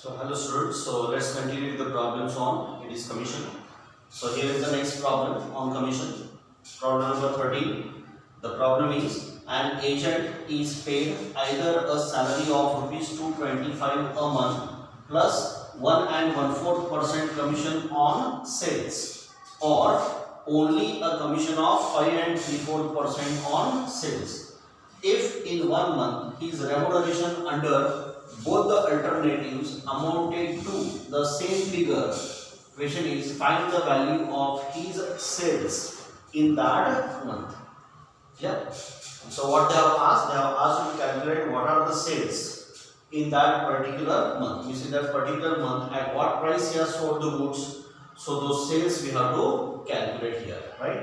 So hello students, so let's continue with the problems on it is commission. So here is the next problem on commission. Problem number 13. The problem is an agent is paid either a salary of rupees 225 a month plus 1 and 1/4% commission on sales, or only a commission of 5 and 3/4% on sales. If in 1 month his remuneration under both the alternatives amounted to the same figure, question is find the value of his sales in that month. Yeah. So what they have asked you to calculate what are the sales in that particular month. You see that particular month at what price he has sold the goods. So those sales we have to calculate here, right?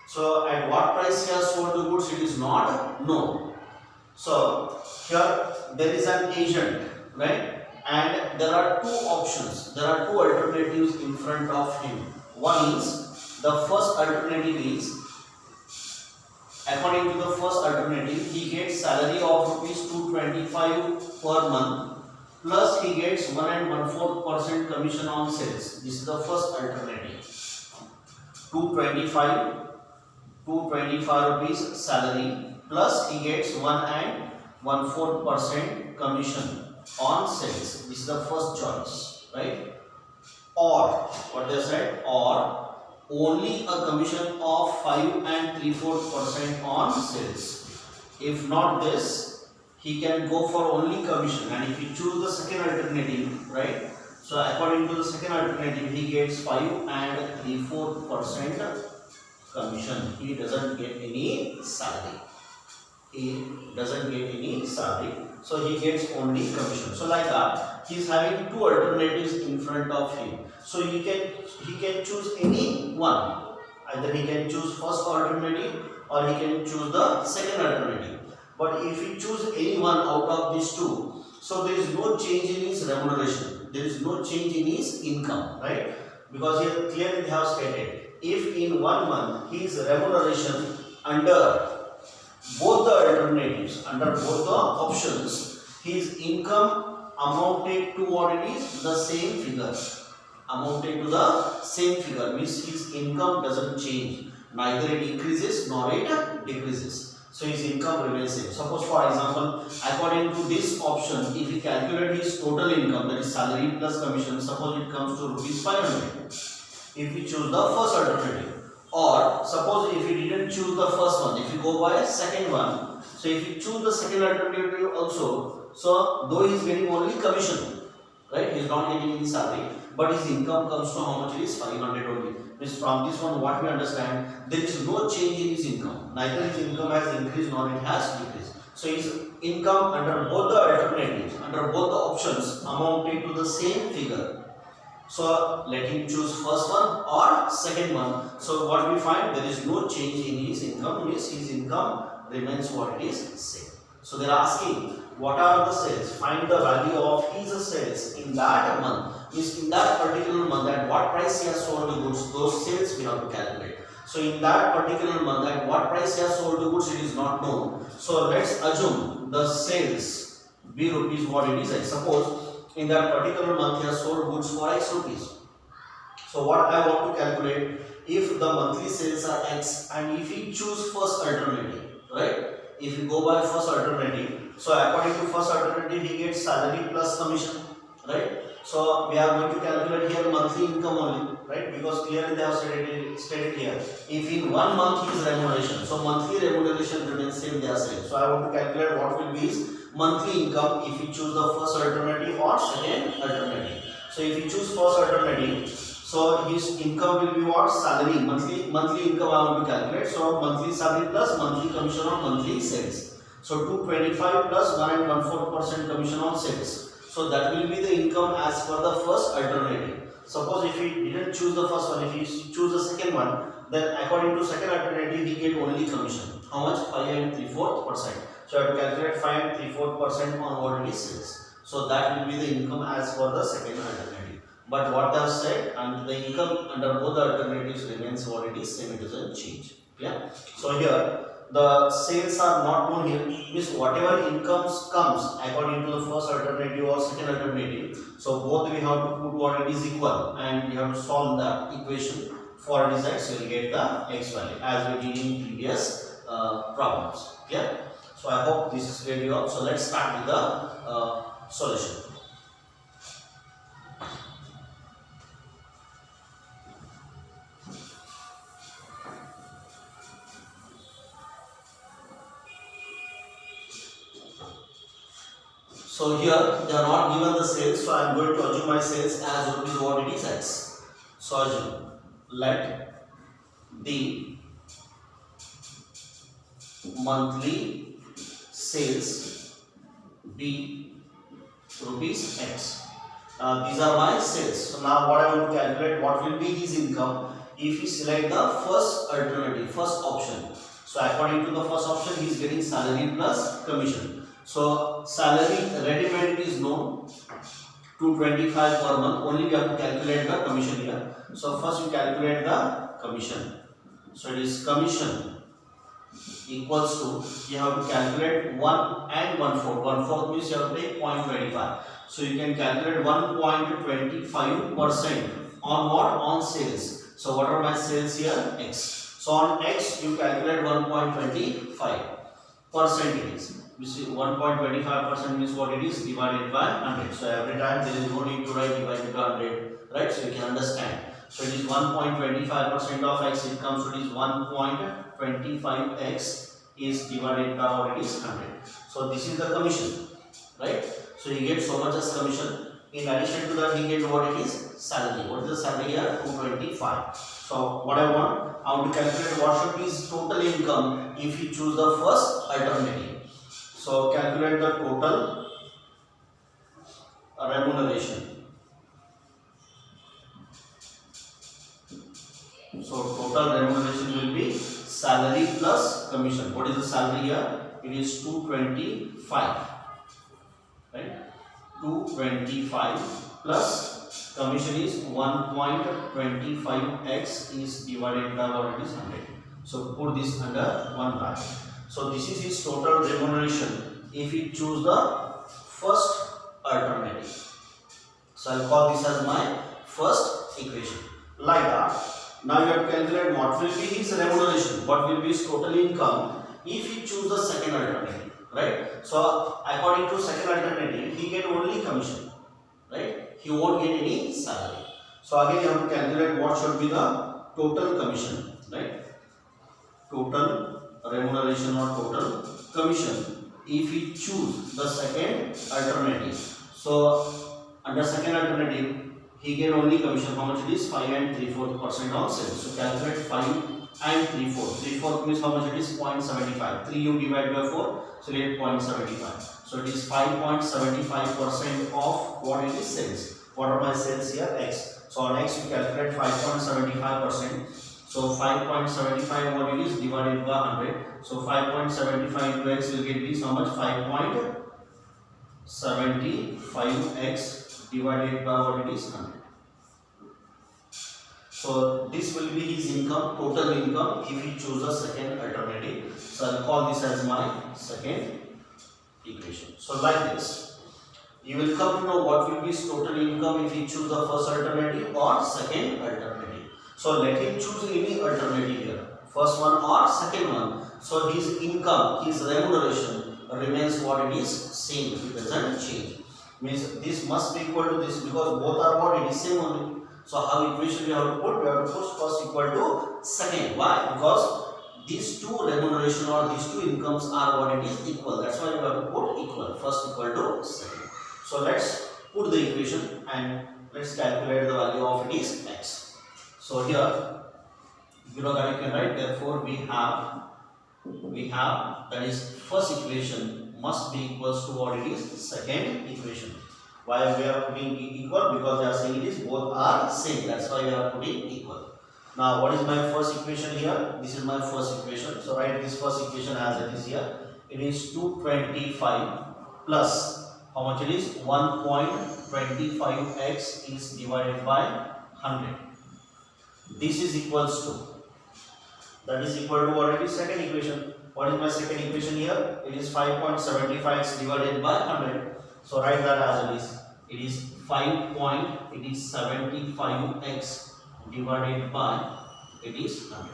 So at what price he has sold the goods, it is not known. So here there is an agent, right? And there are two options. There are two alternatives in front of him. One is, the first alternative is, according to the first alternative, he gets salary of rupees 225 per month plus he gets 1 and 1/4% commission on sales. This is the first alternative. 225 rupees salary plus he gets 1 and 1/4% commission on sales. This is the first choice, right? Or what they said, or only a commission of 5 and 3/4% on sales. If not this, he can go for only commission, and if he choose the second alternative, right? So according to the second alternative, he gets 5 and 3/4% commission. He doesn't get any salary. He doesn't get any salary, so he gets only commission. So like that, he is having two alternatives in front of him. So he can choose any one. Either he can choose first alternative or he can choose the second alternative. But if he choose any one out of these two, so there is no change in his remuneration. There is no change in his income, right? Because here clearly they have stated, if in 1 month his remuneration under both the alternatives, under both the options, his income amounted to what it is, the same figure. Amounted to the same figure means his income doesn't change. Neither it increases nor it decreases. So his income remains same. Suppose for example, according to this option, if he calculate his total income, that is salary plus commission, suppose it comes to rupees 500. If we choose the first alternative, or suppose if he didn't choose the first one, if you go by second one, so if you choose the second alternative also, so though he is getting only commission, right, he is not getting any salary, but his income comes to how much it is, 500 only. Means from this one what we understand, there is no change in his income. Neither his income has increased nor it has decreased. So his income under both the alternatives, under both the options, amounted to the same figure. So let him choose first one or second one. So what we find, there is no change in his income, means his income remains what it is, same. So they are asking, what are the sales? Find the value of his sales in that month. Means in that particular month, at what price he has sold the goods, those sales we have to calculate. So in that particular month, at what price he has sold the goods, it is not known. So let's assume the sales be rupees what it is. I suppose in that particular month he has sold goods for X rupees. So what I want to calculate, if the monthly sales are X and if he choose first alternative, right? If you go by first alternative, so according to first alternative he gets salary plus commission, right? So we are going to calculate here monthly income only, right? Because clearly they have stated here, if in 1 month his remuneration, so monthly remuneration remains same, they are saying. So I want to calculate what will be his monthly income if you choose the first alternative or second alternative. So if you choose first alternative, so his income will be what? Salary, monthly income I want to calculate. So monthly salary plus monthly commission on monthly sales. So 225 plus 1 and 1/4% commission on sales. So that will be the income as per the first alternative. Suppose if he didn't choose the first one, if he choose the second one, then according to second alternative he get only commission. How much? 5 and 3/4%. So I have to calculate 5 and 3/4% on what it is sales. So that will be the income as per the second alternative. But what they have said, and the income under both the alternatives remains what it is, same, it doesn't change. Yeah. So here the sales are not known here, means whatever incomes comes according to the first alternative or second alternative, so both we have to put what it is equal and we have to solve the equation for this x. You will get the x value as we did in previous problems. Yeah, so I hope this is clear to you all. So let's start with the solution. So here they are not given the sales, so I am going to assume my sales as rupees what it is x. So assume let the monthly sales be rupees x. These are my sales. So now what I want to calculate, what will be his income if he select the first alternative, first option. So according to the first option, he is getting salary plus commission. So salary ready-made is known 225 per month. Only we have to calculate the commission here. So first you calculate the commission. So it is commission equals to, you have to calculate 1 and 1/4. 1/4 means you have to take 0.25. So you can calculate 1.25% on what? On sales. So what are my sales here? X. So on X you calculate 1.25% it is. You see 1.25% means what it is? Divided by 100. So every time there is no need to write divided by 100, right? So you can understand. So it is 1.25% of x, it comes to this 1.25x is divided by what it is? 100. So this is the commission, right? So he gets so much as commission. In addition to that, he gets what it is? Salary. What is the salary here? 225. So what I want to calculate what should be his total income if you choose the first alternative. So calculate the total remuneration. So total remuneration will be salary plus commission. What is the salary here? It is 225, right? 225 plus commission is 1.25x is divided by what it is? 100. So put this under one bracket. So this is his total remuneration if he choose the first alternative. So I'll call this as my first equation. Like that. Now you have to calculate what will be his remuneration, what will be his total income if he choose the second alternative, right? So according to second alternative, he get only commission, right? He won't get any salary. So again you have to calculate what should be the total commission, right? Total remuneration or total commission if we choose the second alternative. So under second alternative he get only commission. How much it is? 5 and 3/4% on sales. So calculate 5 and 3/4. 3/4 means how much it is? 0.75. 3 you divide by 4, so you get 0.75. So it is 5.75% of what it is sales. What are my sales here? X. So on X you calculate 5.75%. So 5.75 what it is? Divided by 100. So 5.75 into X will get this how much? 5.75x divided by what it is? 100. So this will be his income, total income if he choose a second alternative. So I'll call this as my second equation. So like this, you will come to know what will be his total income if he choose the first alternative or second alternative. So let him choose any alternative here, first one or second one. So his income, his remuneration remains what it is? Same, it doesn't change. Means this must be equal to this because both are what it is same only. So how equation we have to put? We have to put first equal to second. Why? Because these two remuneration or these two incomes are what it is? Equal. That's why we have to put equal. First equal to second. So let's put the equation and let's calculate the value of it is x. So here below that you can write, therefore we have that is first equation must be equals to what it is? Second equation. Why we are putting equal? Because they are saying it is both are same. That's why we are putting equal. Now what is my first equation here? This is my first equation. So write this first equation as it is here. It is 225 plus how much it is? 1.25x is divided by 100. This is equals to, that is equal to what it is? Second equation. What is my second equation here? It is 5.75x divided by 100. So write that as it is. It is 5.75x divided by it is 100.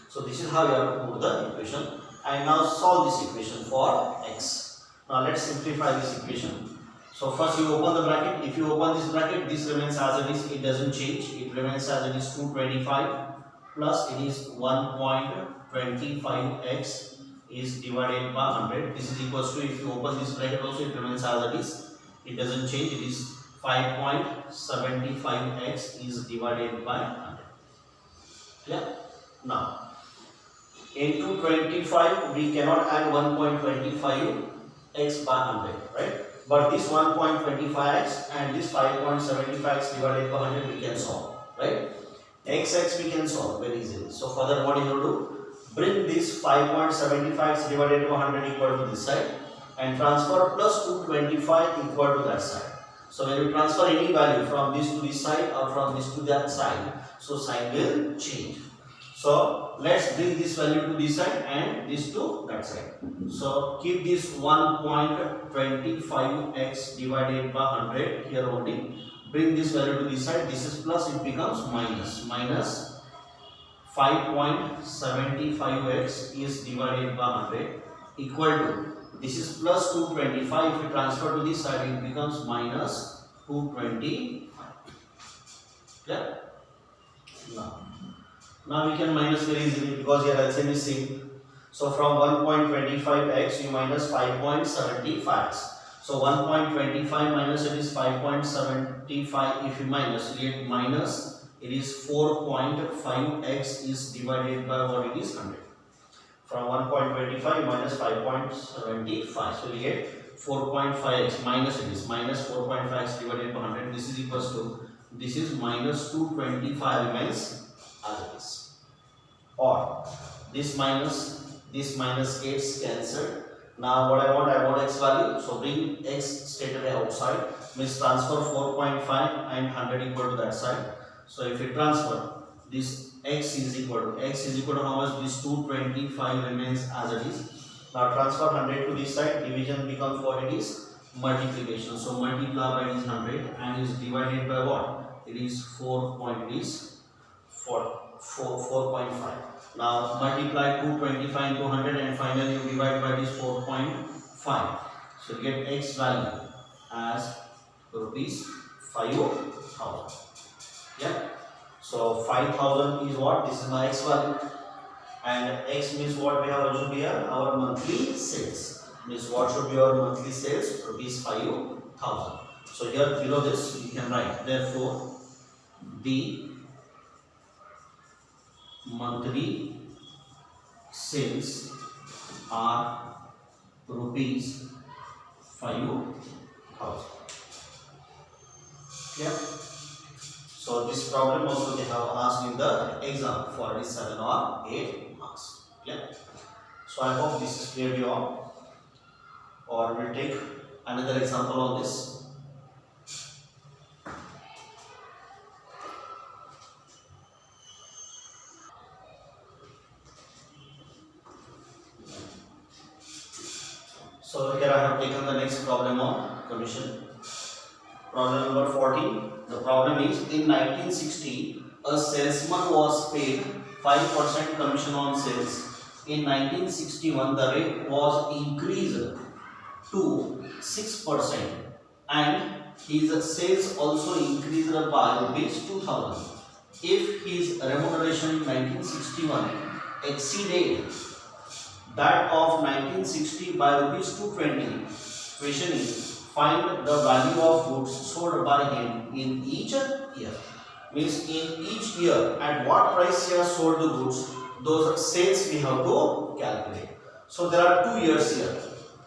So this is how you have to put the equation. And now solve this equation for x. Now let's simplify this equation. So first you open the bracket. If you open this bracket, this remains as it is. It doesn't change. It remains as it is 225 plus it is 1.25x is divided by 100. This is equals to, if you open this bracket also, it remains as it is. It doesn't change. It is 5.75x is divided by 100. Yeah. Now into 25 we cannot add 1.25x by 100, right? But this 1.25x and this 5.75x divided by 100 we can solve, right? X we can solve very easily. So further what you have to do? Bring this 5.75x divided by 100 equal to this side and transfer plus 225 equal to that side. So when you transfer any value from this to this side or from this to that side, so sign will change. So let's bring this value to this side and this to that side. So keep this 1.25x divided by 100 here only. Bring this value to this side. This is plus, it becomes minus. Minus 5.75x is divided by 100 equal to, this is plus 225. If you transfer to this side, it becomes minus 225. Yeah. Now we can minus very easily because here LCM is same. So from 1.25x you minus 5.75x. So 1.25 minus it is 5.75. If you minus, you get minus, it is 4.5x is divided by what it is 100. From 1.25 minus 5.75. So we get 4.5x minus it is minus 4.5x divided by 100. This is equals to, this is minus 225 remains as it is. Or this minus gets cancelled. Now what I want x value. So bring x straight away outside. Means transfer 4.5 and 100 equal to that side. So if you transfer, this x is equal to how much? This 225 remains as it is. Now transfer 100 to this side. Division becomes what it is? Multiplication. So multiply by this 100 and is divided by what? It is 4.5. Now multiply 225 into 100 and finally you divide by this 4.5. So you get x value as rupees 5,000. Yeah. So 5,000 is what? This is my x value. And x means what we have assumed here? Our monthly sales. Means what should be our monthly sales? Rupees 5,000. So here below this you can write, therefore the monthly sales are rupees 5,000. Yeah. So this problem also they have asked in the exam for 7 or 8 marks. Yeah. So I hope this is clear to you all. Or we'll take another example on this. So here I have taken the next problem on commission. Problem number 14. The problem is, in 1960, a salesman was paid 5% commission on sales. In 1961, the rate was increased to 6% and his sales also increased by rupees 2,000. If his remuneration in 1961 exceeded that of 1960 by rupees 220, question is, find the value of goods sold by him in each year. Means in each year at what price he has sold the goods, those sales we have to calculate. So there are 2 years here.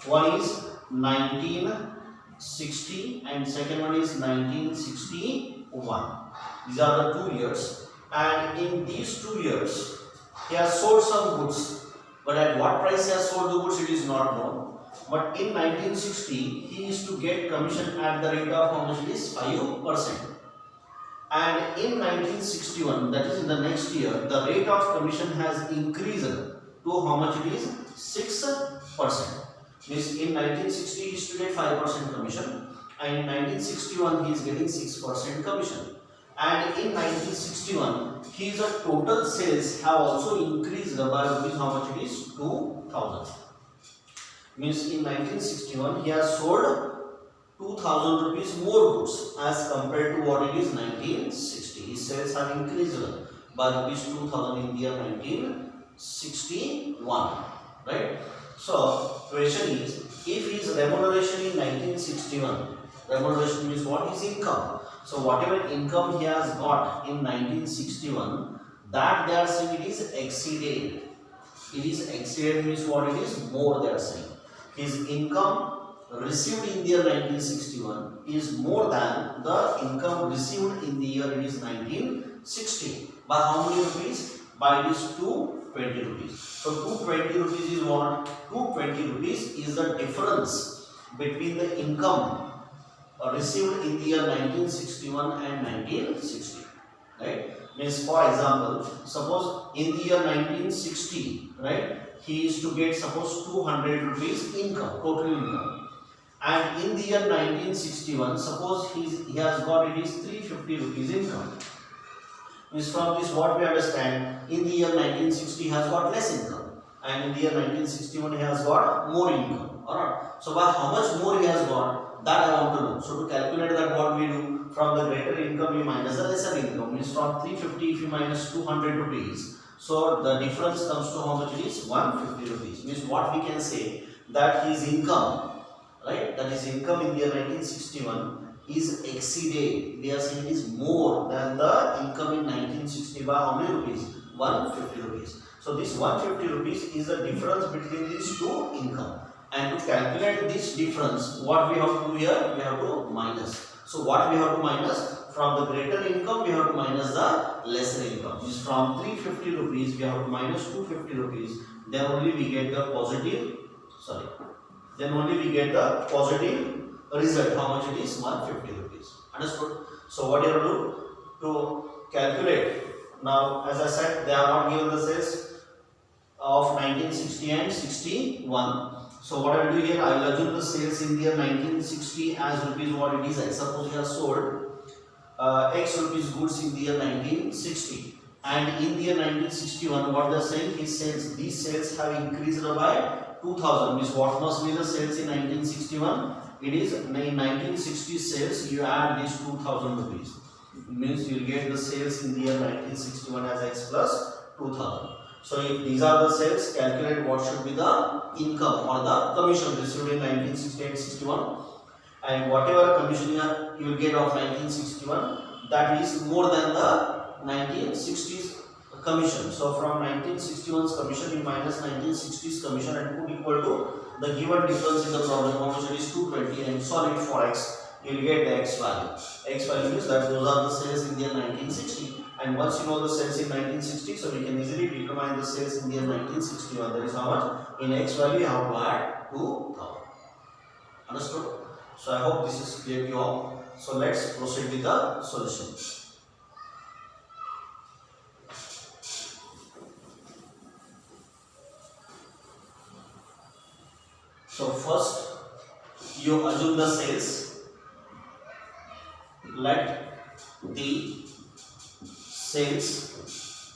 One is 1960 and second one is 1961. These are the 2 years, and in these 2 years he has sold some goods. But at what price he has sold the goods, it is not known. But in 1960, he used to get commission at the rate of how much it is? 5%. And in 1961, that is in the next year, the rate of commission has increased to to how much it is 6%. Means in 1960 he used to get 5% commission, and in 1961 he is getting 6% commission. And in 1961 his total sales have also increased by rupees how much it is 2000. Means in 1961 he has sold 2000 rupees more goods as compared to what it is 1960. His sales have increased by rupees 2000 in the year 1961, right? So question is, if his remuneration in 1961, remuneration means what is income. So whatever income he has got in 1961, that they are saying it is exceeded. It is exceeded means what it is more they are saying. His income received in the year 1961 is more than the income received in the year it is 1960. By how many rupees? By it is 220 rupees. So 220 rupees is what? 220 rupees is the difference between the income received in the year 1961 and 1960. Right? Means for example, suppose in the year 1960, right, he is to get suppose 200 rupees income, total income. And in the year 1961, suppose he has got it is 350 rupees income. Means from this what we understand, in the year 1960 he has got less income, and in the year 1961 he has got more income. Alright. So by how much more he has got, that I want to know. So to calculate that, what we do, from the greater income we minus the lesser income. Means from 350 if you minus 200 rupees, so the difference comes to how much it is 150 rupees. Means what we can say, that his income, right, that is income in the year 1961 is exceeded. They are saying it is more than the income in 1960 by how many rupees? 150 rupees. So this 150 rupees is the difference between these two income. And to calculate this difference, what we have to do here? We have to minus. So what we have to minus? From the greater income we have to minus the lesser income. Means from 350 rupees we have to minus 250 rupees. Then only we get the positive, then only we get the positive result. How much it is? 150 rupees. Understood? So what you have to do to calculate? Now as I said, they are not given the sales of 1960 and 61. So what I will do here, I will assume the sales in the year 1960 as rupees what it is. I suppose he has sold X rupees goods in the year 1960, and in the year 1961 what they are saying, his sales, these sales have increased by 2000. Means what must be the sales in 1961? It is in 1960 sales, you add these 2000 rupees. Means you will get the sales in the year 1961 as X plus 2000. So if these are the sales, calculate what should be the income or the commission received in 1960 and 61. And whatever commission you will get of 1961, that is more than the 1960s commission. So from 1961's commission you minus 1960's commission and put equal to the given difference in the problem, how much it is 220, and solve it for X. You will get the X value. X value is that those are the sales in the year 1960. And once you know the sales in 1960, so we can easily determine the sales in the year 1961. That is how much in X value you have to add 2000. Understood? So I hope this is clear to you all. So let's proceed with the solution. So first you assume the sales. Let the sales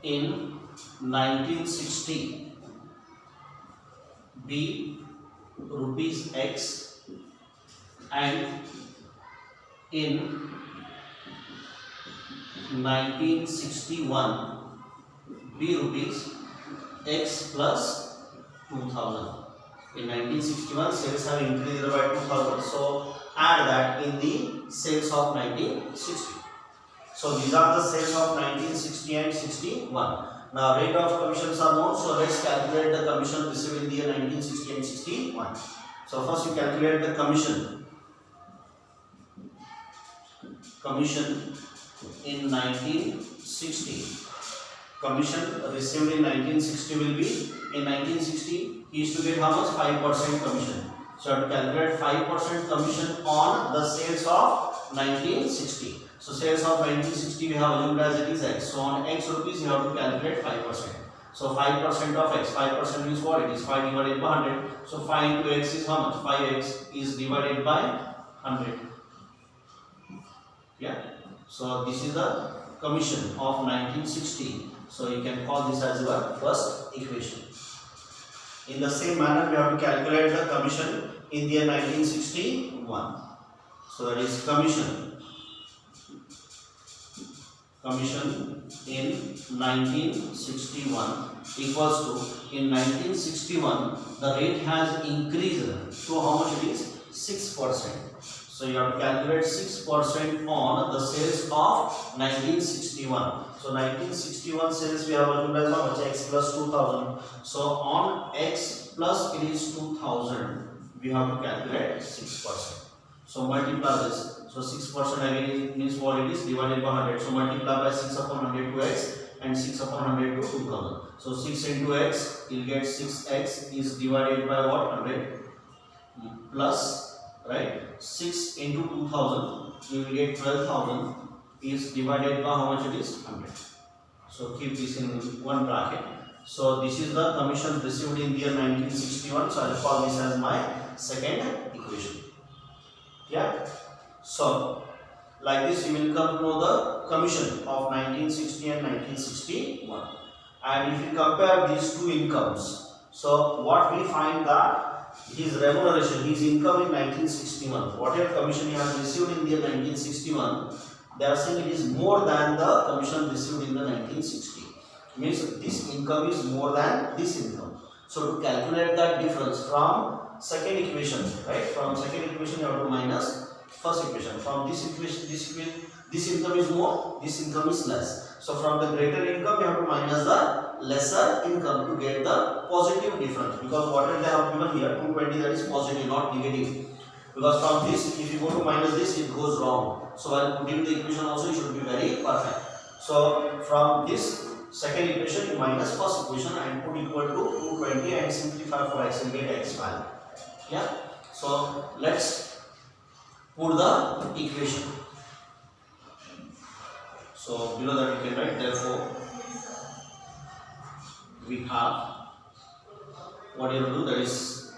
in 1960 be rupees X, and in 1961 be rupees X plus 2000. In 1961 sales have increased by 2000, so add that in the sales of 1960. So these are the sales of 1960 and 61. Now rate of commissions are known, so let's calculate the commission received in the year 1960 and 61. So first you calculate the commission. Commission in 1960. Commission received in 1960 will be, in 1960 he used to get how much? 5% commission. So I have to calculate 5% commission on the sales of 1960. So sales of 1960 we have assumed as it is X. So on X rupees you have to calculate 5%. So 5% of x, 5% means what? It is 5 divided by 100. So 5 into x is how much? 5x is divided by 100. Yeah. So this is the commission of 1960. So you can call this as your first equation. In the same manner, we have to calculate the commission in the year 1961. So that is commission in 1961 equals to, in 1961 the rate has increased to how much it is? 6%. So you have to calculate 6% on the sales of 1961. So 1961 sales we have multiplied how much? X plus 2000. So on x plus it is 2000, we have to calculate 6%. So multiply this. So 6% again means what it is? Divided by 100. So multiply by 6 upon 100 to x and 6 upon 100 to 2000. So 6 into x, you will get 6x is divided by what? 100 plus, right? 6 into 2000, you will get 12,000 is divided by how much it is? 100. So keep this in one bracket. So this is the commission received in the year 1961. So I will call this as my second equation. Yeah. So like this you will come to know the commission of 1960 and 1961. And if you compare these two incomes, so what we find that his remuneration, his income in 1961, whatever commission he has received in the year 1961, they are saying it is more than the commission received in the 1960. Means this income is more than this income. So to calculate that difference from second equation, right? From second equation you have to minus first equation. From this equation, this income is more, this income is less. So from the greater income you have to minus the lesser income to get the positive difference, because whatever they have given here 220, that is positive, not negative. Because from this, if you go to minus this, it goes wrong. So while putting the equation also, it should be very perfect. So from this second equation, you minus first equation and put equal to 220 and simplify for x and get x value. Yeah. So let's put the equation. So below that you can write, therefore we have what you have to do, that is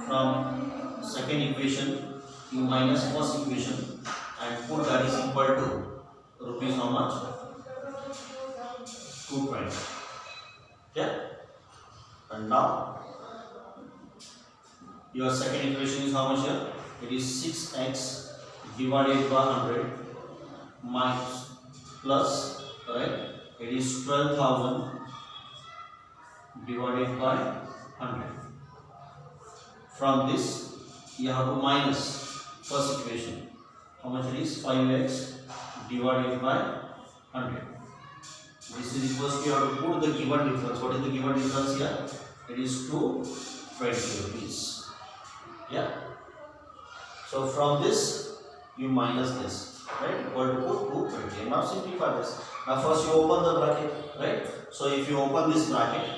from second equation you minus first equation and put that is equal to rupees how much? 220. Yeah. And now your second equation is how much here? It is 6x divided by 100 minus plus, right? It is 12,000 divided by 100. From this you have to minus first equation. How much it is? 5x divided by 100. This is equals to, you have to put the given difference. What is the given difference here? It is 220 rupees. Yeah. So from this you minus this, right? Equal to put 220. And now simplify this. Now first you open the bracket, right? So if you open this bracket,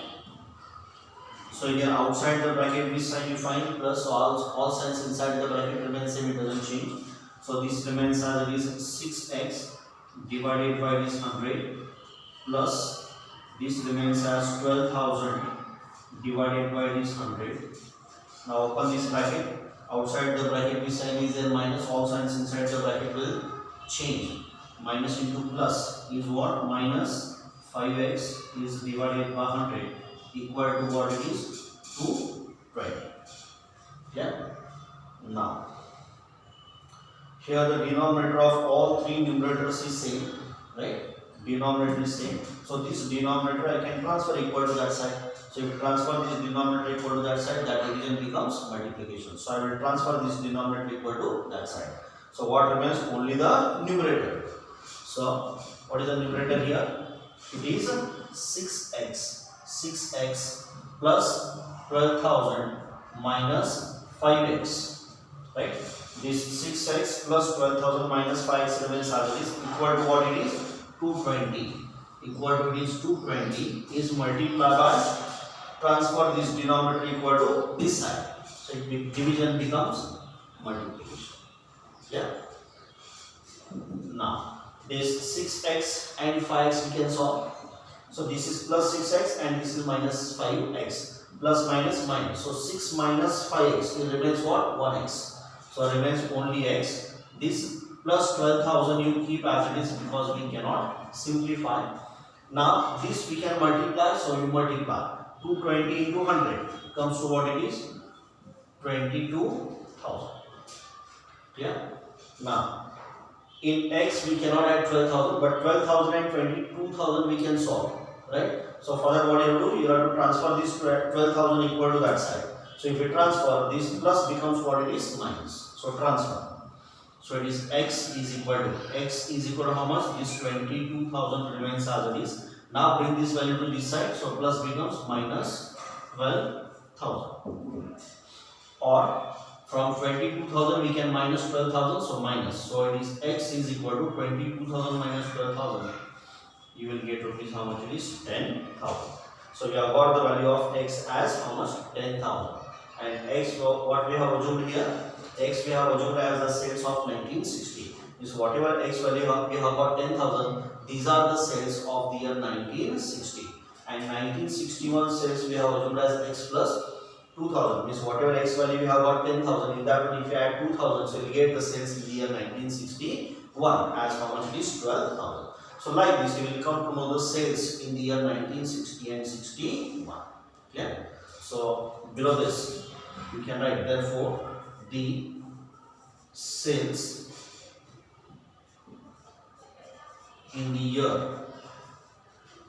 so again outside the bracket which sign you find plus, so all signs inside the bracket remain same, it doesn't change. So this remains as it is 6x divided by this 100 plus this remains as 12,000 divided by this 100. Now open this bracket. Outside the bracket which sign is there minus, all signs inside the bracket will change. Minus into plus is what? Minus 5x is divided by 100 equal to what it is? 220. Yeah. Now here the denominator of all three numerators is same, right? Denominator is same. So this denominator I can transfer equal to that side. So if you transfer this denominator equal to that side, that division becomes multiplication. So I will transfer this denominator equal to that side. So what remains? Only the numerator. So what is the numerator here? It is 6x. 6x plus 12,000 minus 5x. Right? This 6x plus 12,000 minus 5x remains as it is, equal to what it is? 220. Equal to it is 220 is multiplied by, transfer this denominator equal to this side. So division becomes multiplication. Yeah. Now this 6x and 5x we can solve. So this is plus 6x and this is minus 5x. Plus minus minus. So 6 minus 5x, it remains what? 1x. So it remains only x. This plus 12,000 you keep as it is because we cannot simplify. Now this we can multiply, so you multiply. 220 into 100 comes to what it is? 22,000. Yeah. Now in x we cannot add 12,000, but 12,000 and 22,000 we can solve. Right? So for that what you have to do, you have to transfer this 12,000 equal to that side. So if you transfer, this plus becomes what it is? Minus. So transfer. So it is x is equal to how much? This 22,000 remains as it is. Now bring this value to this side. So plus becomes minus 12,000. Or from 22,000 we can minus 12,000. So minus. So it is x is equal to 22,000 minus 12,000. You will get rupees how much it is? 10,000. So you have got the value of x as how much? 10,000. And x, what we have assumed here? X we have assumed as the sales of 1960. Is whatever x value we have got 10,000. These are the sales of the year 1960. And 1961 sales we have assumed as x plus 2,000. Means whatever x value we have got 10,000. In that one, if you add 2,000, so you get the sales in the year 1961 as how much it is? 12,000. So like this, you will come to know the sales in the year 1960 and 61. Yeah. So below this, you can write therefore the sales in the year.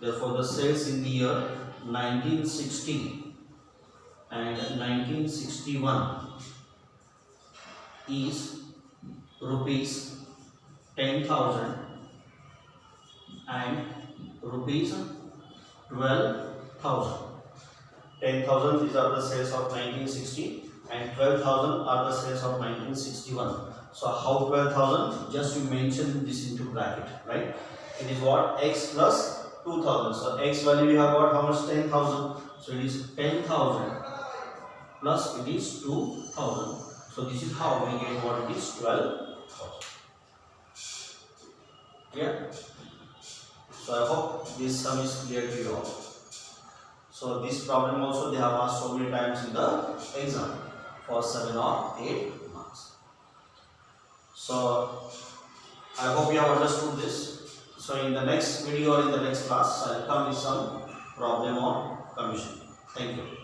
Therefore, the sales in the year 1960 and 1961 is rupees 10,000 and rupees 12,000. 10,000 these are the sales of 1960 and 12,000 are the sales of 1961. So how 12,000? Just you mention this into bracket, right? It is what? X plus 2,000. So x value we have got how much? 10,000. So it is 10,000 plus it is 2,000. So this is how we get what it is? 12,000. Yeah. So I hope this sum is clear to you all. So this problem also they have asked so many times in the exam for 7 or 8 marks. So I hope you have understood this. So in the next video or in the next class I will come with some problem on commission. Thank you.